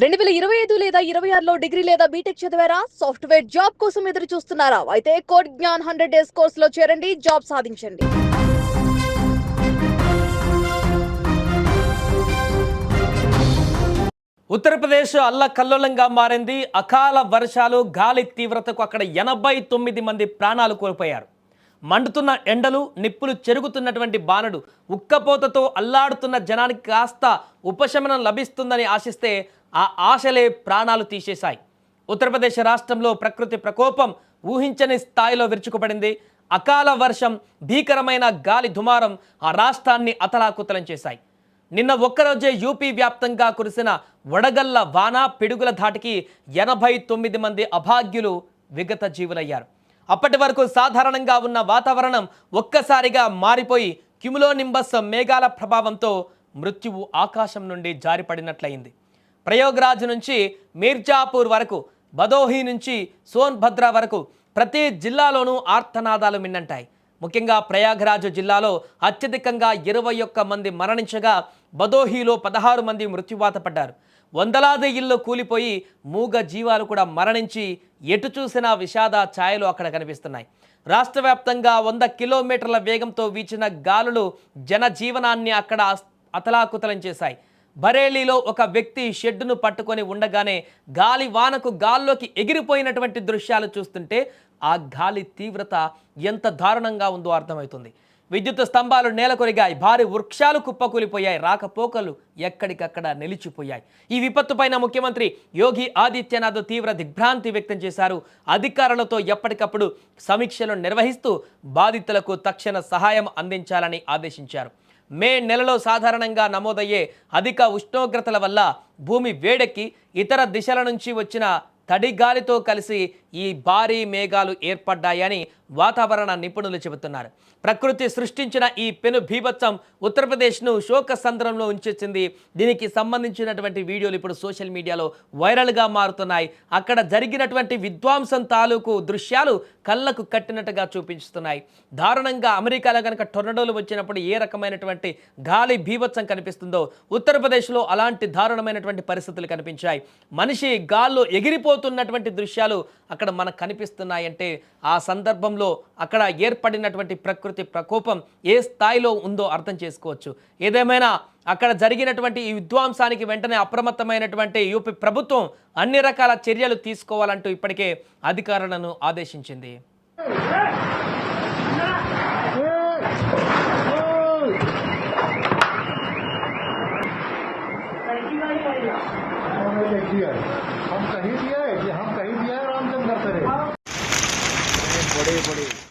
2025 లేదా 26లో డిగ్రీ లేదా బీటెక్ చదివారా? సాఫ్ట్‌వేర్ జాబ్ కోసం ఎదురు చూస్తున్నారా? అయితే కోడ్ జ్ఞాన్ 100 డేస్ కోర్సులో చేరండి, జాబ్ సాధించండి. ఉత్తరప్రదేశ్ అల్లకల్లోలంగా మారింది. అకాల వర్షాలు, గాలి తీవ్రతకు అక్కడ 89 మంది ప్రాణాలు కోల్పోయారు. మండుతున్న ఎండలు, నిప్పులు చెరుగుతున్నటువంటి బాణడు, ఉక్కపోతతో అల్లాడుతున్న జనానికి కాస్త ఉపశమనం లభిస్తుందని ఆశిస్తే ఆ ఆశలే ప్రాణాలు తీసేశాయి. ఉత్తరప్రదేశ్ రాష్ట్రంలో ప్రకృతి ప్రకోపం ఊహించని స్థాయిలో విరుచుకుపడింది. అకాల వర్షం, భీకరమైన గాలి దుమారం ఆ రాష్ట్రాన్ని అతలాకుతలం చేశాయి. నిన్న ఒక్కరోజే యూపీ వ్యాప్తంగా కురిసిన వడగళ్ల వాన, పిడుగుల ధాటికి 89 మంది అభాగ్యులు విగత జీవులయ్యారు. అప్పటి వరకు సాధారణంగా ఉన్న వాతావరణం ఒక్కసారిగా మారిపోయి క్యుములోనింబస్ మేఘాల ప్రభావంతో మృత్యువు ఆకాశం నుండి జారిపడినట్లయింది. ప్రయోగ్రాజ్ నుంచి మీర్జాపూర్ వరకు, భదోహి నుంచి సోన్భద్ర వరకు ప్రతి జిల్లాలోనూ ఆర్తనాదాలు మిన్నంటాయి. ముఖ్యంగా ప్రయాగ్రాజ్ జిల్లాలో అత్యధికంగా 21 మంది మరణించగా, భదోహిలో 16 మంది మృత్యువాత పడ్డారు. వందలాది ఇళ్లు కూలిపోయి మూగ జీవాలు కూడా మరణించి ఎటు చూసినా విషాద ఛాయలు అక్కడ కనిపిస్తున్నాయి. రాష్ట్ర వ్యాప్తంగా 100 కిలోమీటర్ల వేగంతో వీచిన గాలులు జనజీవనాన్ని అక్కడ అతలాకుతలం చేశాయి. బరేలీలో ఒక వ్యక్తి షెడ్డును పట్టుకొని ఉండగానే గాలి వానకు గాల్లోకి ఎగిరిపోయినటువంటి దృశ్యాలు చూస్తుంటే ఆ గాలి తీవ్రత ఎంత దారుణంగా ఉందో అర్థమవుతుంది. విద్యుత్ స్తంభాలు నేలకొరిగాయి, భారీ వృక్షాలు కుప్పకూలిపోయాయి, రాకపోకలు ఎక్కడికక్కడ నిలిచిపోయాయి. ఈ విపత్తు పైన ముఖ్యమంత్రి యోగి ఆదిత్యనాథ్ తీవ్ర దిగ్భ్రాంతి వ్యక్తం చేశారు. అధికారులతో ఎప్పటికప్పుడు సమీక్షలు నిర్వహిస్తూ బాధితులకు తక్షణ సహాయం అందించాలని ఆదేశించారు. మే నెలలో సాధారణంగా నమోదయ్యే అధిక ఉష్ణోగ్రతల వల్ల భూమి వేడెక్కి ఇతర దిశల నుంచి వచ్చిన తడి గాలితో కలిసి ఈ భారీ మేఘాలు ఏర్పడ్డాయని వాతావరణ నిపుణులు చెబుతున్నారు. ప్రకృతి సృష్టించిన ఈ పెను బీభత్సం ఉత్తరప్రదేశ్ను శోక సంద్రంలో ఉంచేసింది. దీనికి సంబంధించినటువంటి వీడియోలు ఇప్పుడు సోషల్ మీడియాలో వైరల్గా మారుతున్నాయి. అక్కడ జరిగినటువంటి విధ్వంసం తాలూకు దృశ్యాలు కళ్ళకు కట్టినట్టుగా చూపిస్తున్నాయి. దారుణంగా అమెరికాలో కనుక టొర్నడోలు వచ్చినప్పుడు ఏ రకమైనటువంటి గాలి బీభత్సం కనిపిస్తుందో ఉత్తరప్రదేశ్లో అలాంటి దారుణమైనటువంటి పరిస్థితులు కనిపించాయి. మనిషి గాల్లో ఎగిరిపోతున్నటువంటి దృశ్యాలు అక్కడ మనకు కనిపిస్తున్నాయంటే ఆ సందర్భంలో అక్కడ ఏర్పడినటువంటి ప్రకృతి ప్రకోపం ఏ స్థాయిలో ఉందో అర్థం చేసుకోవచ్చు. ఏదేమైనా అక్కడ జరిగినటువంటి ఈ విధ్వంసానికి వెంటనే అప్రమత్తమైనటువంటి యూపీ ప్రభుత్వం అన్ని రకాల చర్యలు తీసుకోవాలంటూ ఇప్పటికే అధికారులను ఆదేశించింది. हम कहीं दिया है कि हम कहीं दिया है रामचंद्र बड़े बड़े